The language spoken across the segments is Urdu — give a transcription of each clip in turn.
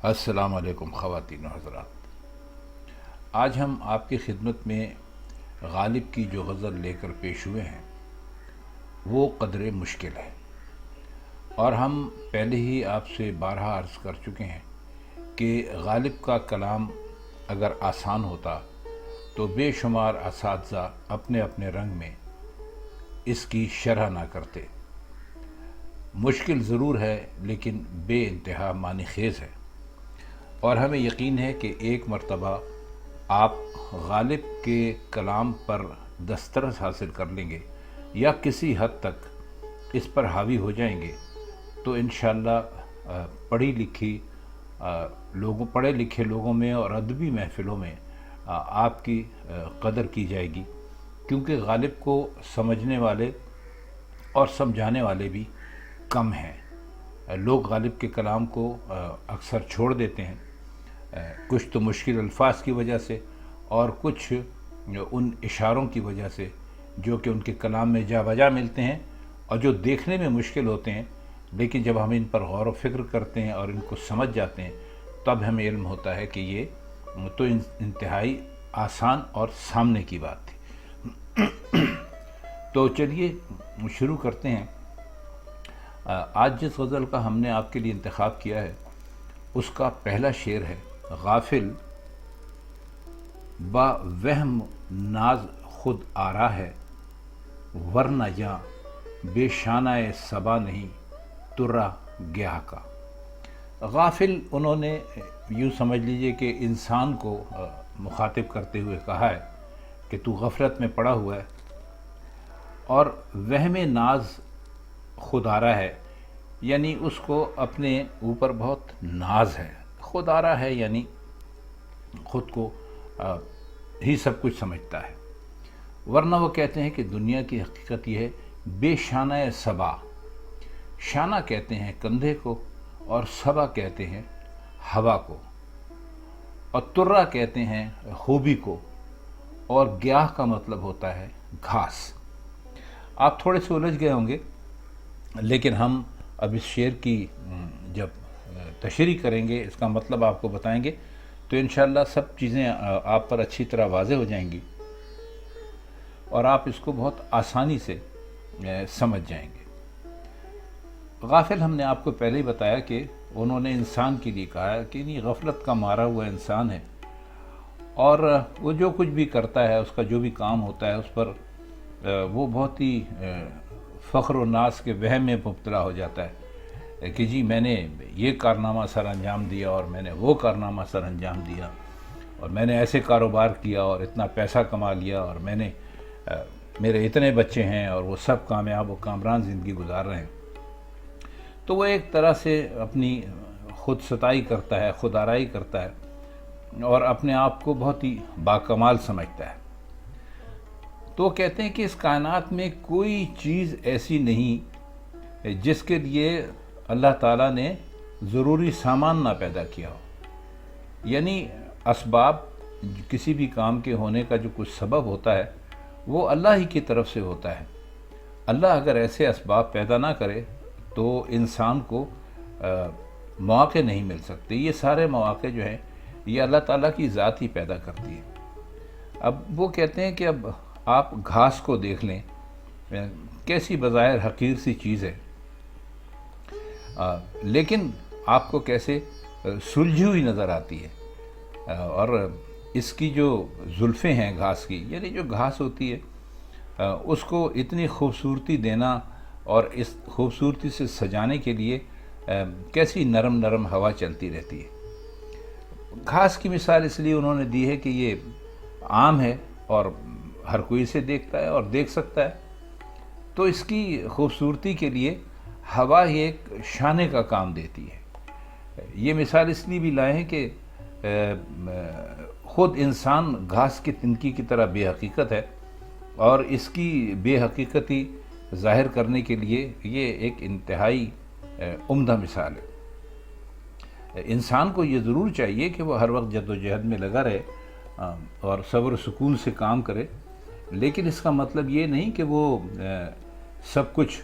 السلام علیکم خواتین و حضرات، آج ہم آپ کی خدمت میں غالب کی جو غزل لے کر پیش ہوئے ہیں وہ قدر مشکل ہے، اور ہم پہلے ہی آپ سے بارہا عرض کر چکے ہیں کہ غالب کا کلام اگر آسان ہوتا تو بے شمار اساتذہ اپنے اپنے رنگ میں اس کی شرح نہ کرتے۔ مشکل ضرور ہے لیکن بے انتہا معنی خیز ہے، اور ہمیں یقین ہے کہ ایک مرتبہ آپ غالب کے کلام پر دسترس حاصل کر لیں گے یا کسی حد تک اس پر حاوی ہو جائیں گے تو انشاءاللہ پڑھے لکھے لوگوں میں اور ادبی محفلوں میں آپ کی قدر کی جائے گی، کیونکہ غالب کو سمجھنے والے اور سمجھانے والے بھی کم ہیں۔ لوگ غالب کے کلام کو اکثر چھوڑ دیتے ہیں، کچھ تو مشکل الفاظ کی وجہ سے اور کچھ ان اشاروں کی وجہ سے جو کہ ان کے کلام میں جا بجا ملتے ہیں اور جو دیکھنے میں مشکل ہوتے ہیں، لیکن جب ہم ان پر غور و فکر کرتے ہیں اور ان کو سمجھ جاتے ہیں تب ہمیں علم ہوتا ہے کہ یہ تو انتہائی آسان اور سامنے کی بات تھی۔ تو چلیے شروع کرتے ہیں۔ آج جس غزل کا ہم نے آپ کے لیے انتخاب کیا ہے اس کا پہلا شعر ہے: غافل با وہم ناز خود آرا ہے، ورنہ یاں بے شانہ صبا نہیں ترا گیا کا۔ غافل انہوں نے یوں سمجھ لیجئے کہ انسان کو مخاطب کرتے ہوئے کہا ہے کہ تو غفلت میں پڑا ہوا ہے اور وہم ناز خود آرا ہے، یعنی اس کو اپنے اوپر بہت ناز ہے۔ خود آرا ہے یعنی خود کو ہی سب کچھ سمجھتا ہے، ورنہ وہ کہتے ہیں کہ دنیا کی حقیقت یہ ہے بے شانہ صبا۔ شانہ کہتے ہیں کندھے کو اور صبا کہتے ہیں ہوا کو، اور ترا کہتے ہیں خوبی کو، اور گیاہ کا مطلب ہوتا ہے گھاس۔ آپ تھوڑے سے الجھ گئے ہوں گے، لیکن ہم اب اس شعر کی جب تشریح کریں گے، اس کا مطلب آپ کو بتائیں گے تو انشاءاللہ سب چیزیں آپ پر اچھی طرح واضح ہو جائیں گی اور آپ اس کو بہت آسانی سے سمجھ جائیں گے۔ غافل ہم نے آپ کو پہلے ہی بتایا کہ انہوں نے انسان کے لیے کہا ہے کہ نہیں، غفلت کا مارا ہوا انسان ہے، اور وہ جو کچھ بھی کرتا ہے، اس کا جو بھی کام ہوتا ہے اس پر وہ بہت ہی فخر و ناز کے وہم میں مبتلا ہو جاتا ہے کہ جی میں نے یہ کارنامہ سر انجام دیا اور میں نے وہ کارنامہ سر انجام دیا، اور میں نے ایسے کاروبار کیا اور اتنا پیسہ کما لیا، اور میں نے میرے اتنے بچے ہیں اور وہ سب کامیاب و کامران زندگی گزار رہے ہیں۔ تو وہ ایک طرح سے اپنی خود ستائی کرتا ہے، خود آرائی کرتا ہے اور اپنے آپ کو بہت ہی باکمال سمجھتا ہے۔ تو وہ کہتے ہیں کہ اس کائنات میں کوئی چیز ایسی نہیں جس کے لیے اللہ تعالیٰ نے ضروری سامان نہ پیدا کیا ہو، یعنی اسباب کسی بھی کام کے ہونے کا جو کچھ سبب ہوتا ہے وہ اللہ ہی کی طرف سے ہوتا ہے۔ اللہ اگر ایسے اسباب پیدا نہ کرے تو انسان کو مواقع نہیں مل سکتے۔ یہ سارے مواقع جو ہیں یہ اللہ تعالیٰ کی ذات ہی پیدا کرتی ہے۔ اب وہ کہتے ہیں کہ اب آپ گھاس کو دیکھ لیں، کیسی بظاہر حقیر سی چیز ہے، لیکن آپ کو کیسے سلجھی ہوئی نظر آتی ہے، اور اس کی جو زلفیں ہیں گھاس کی، یعنی جو گھاس ہوتی ہے اس کو اتنی خوبصورتی دینا اور اس خوبصورتی سے سجانے کے لیے کیسی نرم نرم ہوا چلتی رہتی ہے۔ گھاس کی مثال اس لیے انہوں نے دی ہے کہ یہ عام ہے اور ہر کوئی اسے دیکھتا ہے اور دیکھ سکتا ہے، تو اس کی خوبصورتی کے لیے ہوا ہی ایک شانے کا کام دیتی ہے۔ یہ مثال اس لیے بھی لائے ہیں کہ خود انسان گھاس کی تنکی کی طرح بے حقیقت ہے، اور اس کی بے حقیقتی ظاہر کرنے کے لیے یہ ایک انتہائی عمدہ مثال ہے۔ انسان کو یہ ضرور چاہیے کہ وہ ہر وقت جد و جہد میں لگا رہے اور صبر و سکون سے کام کرے، لیکن اس کا مطلب یہ نہیں کہ وہ سب کچھ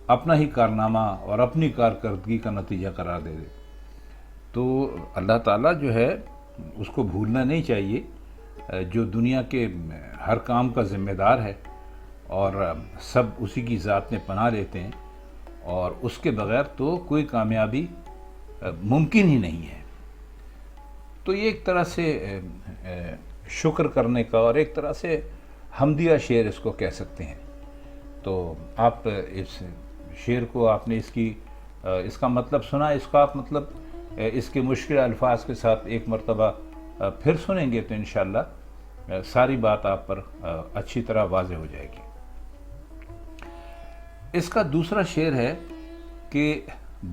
اپنا ہی کارنامہ اور اپنی کارکردگی کا نتیجہ قرار دے دے۔ تو اللہ تعالیٰ جو ہے اس کو بھولنا نہیں چاہیے، جو دنیا کے ہر کام کا ذمہ دار ہے اور سب اسی کی ذات میں پناہ لیتے ہیں، اور اس کے بغیر تو کوئی کامیابی ممکن ہی نہیں ہے۔ تو یہ ایک طرح سے شکر کرنے کا اور ایک طرح سے حمدیہ شعر اس کو کہہ سکتے ہیں۔ تو آپ اس شعر کو آپ نے اس کا مطلب سنا، اس کا آپ مطلب اس کے مشکل الفاظ کے ساتھ ایک مرتبہ پھر سنیں گے تو انشاءاللہ ساری بات آپ پر اچھی طرح واضح ہو جائے گی۔ اس کا دوسرا شعر ہے کہ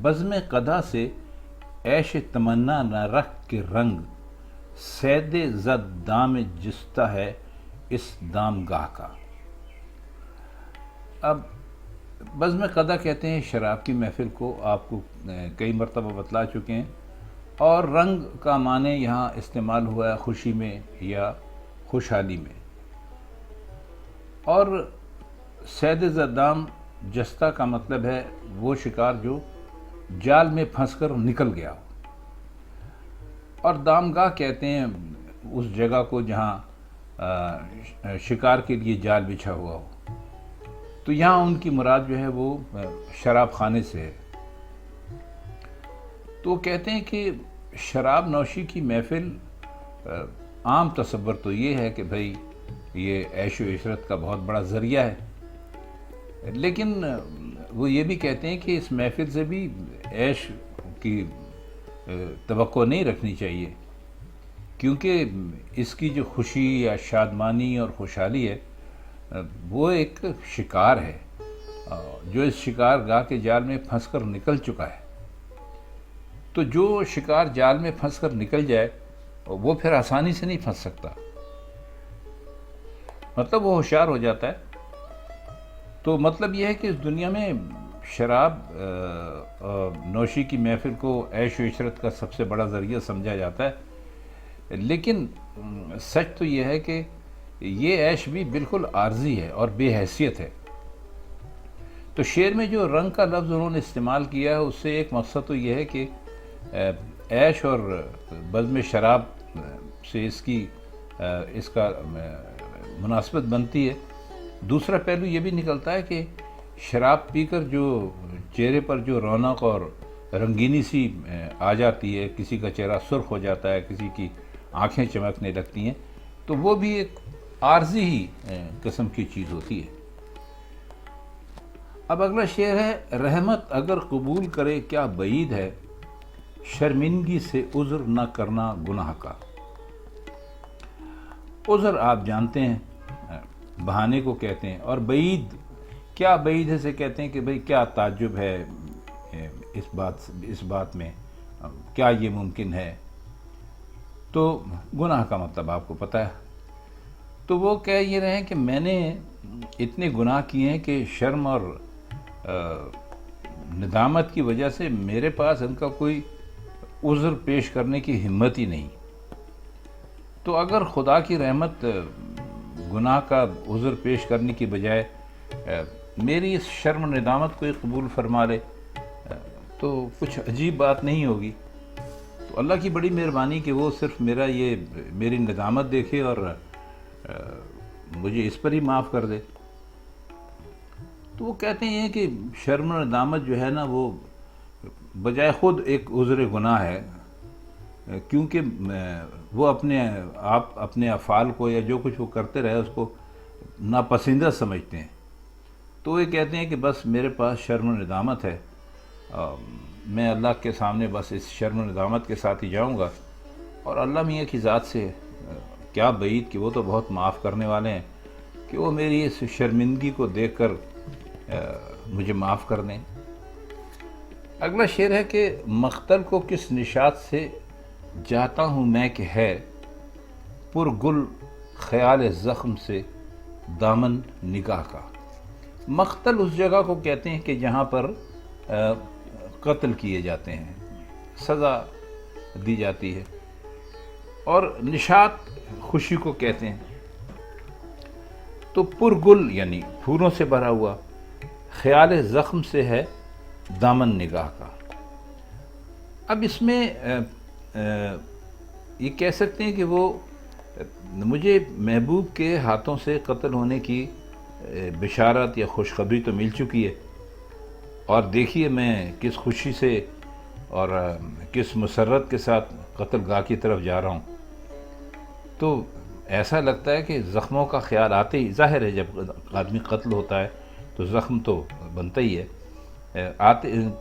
بزم قدا سے عیش تمنا نہ رکھ کے رنگ، صید زد دام جستہ ہے اس دام گاہ کا۔ اب بزم قدا کہتے ہیں شراب کی محفل کو، آپ کو کئی مرتبہ بتلا چکے ہیں، اور رنگ کا معنی یہاں استعمال ہوا ہے خوشی میں یا خوشحالی میں، اور صید زد دام جستہ کا مطلب ہے وہ شکار جو جال میں پھنس کر نکل گیا ہو، اور دامگاہ کہتے ہیں اس جگہ کو جہاں شکار کے لیے جال بچھا ہوا ہو۔ تو یہاں ان کی مراد جو ہے وہ شراب خانے سے ہے۔ تو کہتے ہیں کہ شراب نوشی کی محفل، عام تصور تو یہ ہے کہ بھئی یہ عیش و عشرت کا بہت بڑا ذریعہ ہے، لیکن وہ یہ بھی کہتے ہیں کہ اس محفل سے بھی عیش کی توقع نہیں رکھنی چاہیے، کیونکہ اس کی جو خوشی یا شادمانی اور خوشحالی ہے وہ ایک شکار ہے جو اس شکار گاہ کے جال میں پھنس کر نکل چکا ہے۔ تو جو شکار جال میں پھنس کر نکل جائے وہ پھر آسانی سے نہیں پھنس سکتا، مطلب وہ ہوشیار ہو جاتا ہے۔ تو مطلب یہ ہے کہ اس دنیا میں شراب نوشی کی محفل کو عیش و عشرت کا سب سے بڑا ذریعہ سمجھا جاتا ہے، لیکن سچ تو یہ ہے کہ یہ عیش بھی بالکل عارضی ہے اور بے حیثیت ہے۔ تو شعر میں جو رنگ کا لفظ انہوں نے استعمال کیا ہے اس سے ایک مقصد تو یہ ہے کہ عیش اور بزم شراب سے اس کا مناسبت بنتی ہے۔ دوسرا پہلو یہ بھی نکلتا ہے کہ شراب پی کر جو چہرے پر جو رونق اور رنگینی سی آ جاتی ہے، کسی کا چہرہ سرخ ہو جاتا ہے، کسی کی آنکھیں چمکنے لگتی ہیں، تو وہ بھی ایک عارضی ہی قسم کی چیز ہوتی ہے۔ اب اگلا شعر ہے، رحمت اگر قبول کرے کیا بعید ہے، شرمندگی سے عذر نہ کرنا گناہ کا۔ عذر آپ جانتے ہیں بہانے کو کہتے ہیں، اور بعید کیا بعید ہے سے کہتے ہیں کہ بھئی کیا تعجب ہے اس بات میں، کیا یہ ممکن ہے۔ تو گناہ کا مطلب آپ کو پتہ ہے۔ تو وہ کہہ یہ رہے ہیں کہ میں نے اتنے گناہ کیے ہیں کہ شرم اور ندامت کی وجہ سے میرے پاس ان کا کوئی عذر پیش کرنے کی ہمت ہی نہیں۔ تو اگر خدا کی رحمت گناہ کا عذر پیش کرنے کی بجائے میری اس شرم و ندامت کو قبول فرما لے تو کچھ عجیب بات نہیں ہوگی۔ تو اللہ کی بڑی مہربانی کہ وہ صرف میری ندامت دیکھے اور مجھے اس پر ہی معاف کر دے۔ تو وہ کہتے ہیں کہ شرم و ندامت جو ہے نا وہ بجائے خود ایک عذر گناہ ہے، کیونکہ وہ اپنے افعال کو یا جو کچھ وہ کرتے رہے اس کو ناپسندہ سمجھتے ہیں۔ تو وہ کہتے ہیں کہ بس میرے پاس شرم و ندامت ہے، میں اللہ کے سامنے بس اس شرم و ندامت کے ساتھ ہی جاؤں گا، اور اللہ میاں کی ذات سے کیا بعید کہ وہ تو بہت معاف کرنے والے ہیں کہ وہ میری اس شرمندگی کو دیکھ کر مجھے معاف کر دیں۔ اگلا شعر ہے کہ مقتل کو کس نشاط سے جاتا ہوں میں کہ ہے، پر گل خیال زخم سے دامن نگاہ کا۔ مقتل اس جگہ کو کہتے ہیں کہ جہاں پر قتل کیے جاتے ہیں، سزا دی جاتی ہے، اور نشاط خوشی کو کہتے ہیں۔ تو پر گل یعنی پھولوں سے بھرا ہوا، خیال زخم سے ہے دامن نگاہ کا۔ اب اس میں یہ کہہ سکتے ہیں کہ وہ مجھے محبوب کے ہاتھوں سے قتل ہونے کی بشارت یا خوشخبری تو مل چکی ہے، اور دیکھیے میں کس خوشی سے اور کس مسرت کے ساتھ قتل گاہ کی طرف جا رہا ہوں. تو ایسا لگتا ہے کہ زخموں کا خیال آتے ہی، ظاہر ہے جب آدمی قتل ہوتا ہے تو زخم تو بنتا ہی ہے،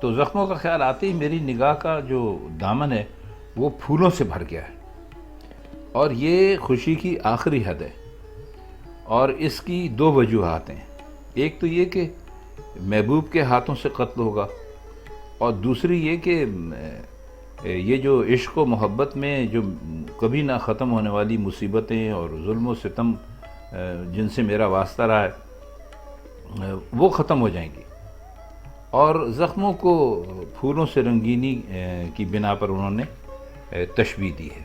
تو زخموں کا خیال آتے ہی میری نگاہ کا جو دامن ہے وہ پھولوں سے بھر گیا ہے. اور یہ خوشی کی آخری حد ہے، اور اس کی دو وجوہات ہیں. ایک تو یہ کہ محبوب کے ہاتھوں سے قتل ہوگا، اور دوسری یہ کہ یہ جو عشق و محبت میں جو کبھی نہ ختم ہونے والی مصیبتیں اور ظلم و ستم جن سے میرا واسطہ رہا ہے وہ ختم ہو جائیں گی، اور زخموں کو پھولوں سے رنگینی کی بنا پر انہوں نے تشبیہ دی ہے.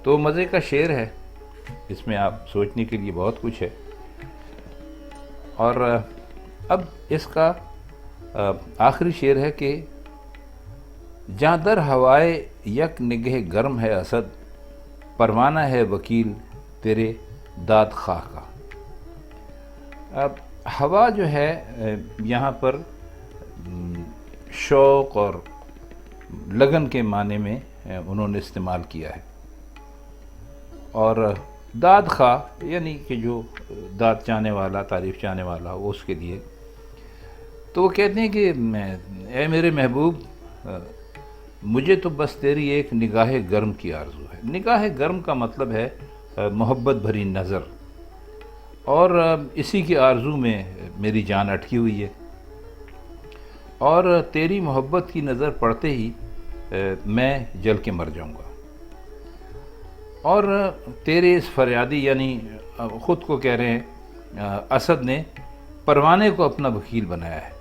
تو مزے کا شعر ہے، اس میں آپ سوچنے کے لیے بہت کچھ ہے. اور اب اس کا آخری شعر ہے کہ جاں در ہوائے یک نگہ گرم ہے اسد، پروانہ ہے وکیل تیرے داد خواہ کا. اب ہوا جو ہے یہاں پر شوق اور لگن کے معنی میں انہوں نے استعمال کیا ہے، اور داد خواہ یعنی کہ جو داد چاہنے والا، تعریف چاہنے والا وہ اس کے لیے. تو وہ کہتے ہیں کہ اے میرے محبوب، مجھے تو بس تیری ایک نگاہ گرم کی آرزو ہے. نگاہ گرم کا مطلب ہے محبت بھری نظر، اور اسی کی آرزو میں میری جان اٹکی ہوئی ہے، اور تیری محبت کی نظر پڑتے ہی میں جل کے مر جاؤں گا. اور تیرے اس فریادی، یعنی خود کو کہہ رہے ہیں اسد نے پروانے کو اپنا وکیل بنایا ہے.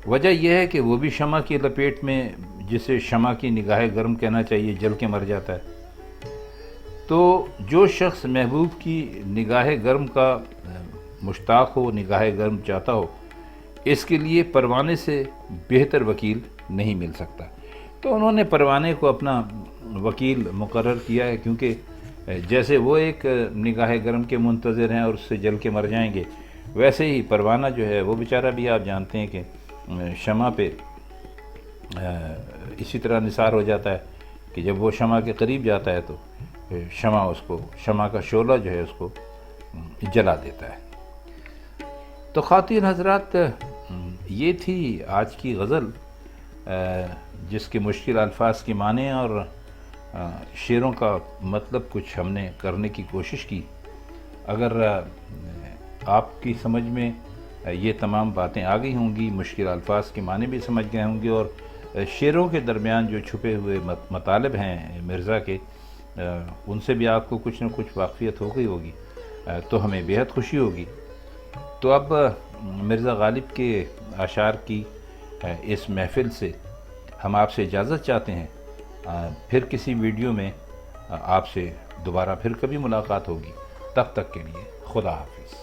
وجہ یہ ہے کہ وہ بھی شمع کی لپیٹ میں، جسے شمع کی نگاہ گرم کہنا چاہیے، جل کے مر جاتا ہے. تو جو شخص محبوب کی نگاہ گرم کا مشتاق ہو، نگاہ گرم چاہتا ہو، اس کے لیے پروانے سے بہتر وکیل نہیں مل سکتا. تو انہوں نے پروانے کو اپنا وکیل مقرر کیا ہے، کیونکہ جیسے وہ ایک نگاہ گرم کے منتظر ہیں اور اس سے جل کے مر جائیں گے، ویسے ہی پروانہ جو ہے وہ بیچارہ بھی آپ جانتے ہیں کہ شمع پہ اسی طرح نثار ہو جاتا ہے کہ جب وہ شمع کے قریب جاتا ہے تو شمع کا شعلہ جو ہے اس کو جلا دیتا ہے. تو خواتین حضرات، یہ تھی آج کی غزل، جس کے مشکل الفاظ کے معنی اور شعروں کا مطلب کچھ ہم نے کرنے کی کوشش کی. اگر آپ کی سمجھ میں یہ تمام باتیں آ گئی ہوں گی، مشکل الفاظ کے معنی بھی سمجھ گئے ہوں گے، اور شعروں کے درمیان جو چھپے ہوئے مطالب ہیں مرزا کے، ان سے بھی آپ کو کچھ نہ کچھ واقفیت ہو گئی ہوگی، تو ہمیں بہت خوشی ہوگی. تو اب مرزا غالب کے اشعار کی اس محفل سے ہم آپ سے اجازت چاہتے ہیں. پھر کسی ویڈیو میں آپ سے دوبارہ پھر کبھی ملاقات ہوگی. تب تک کے لیے خدا حافظ.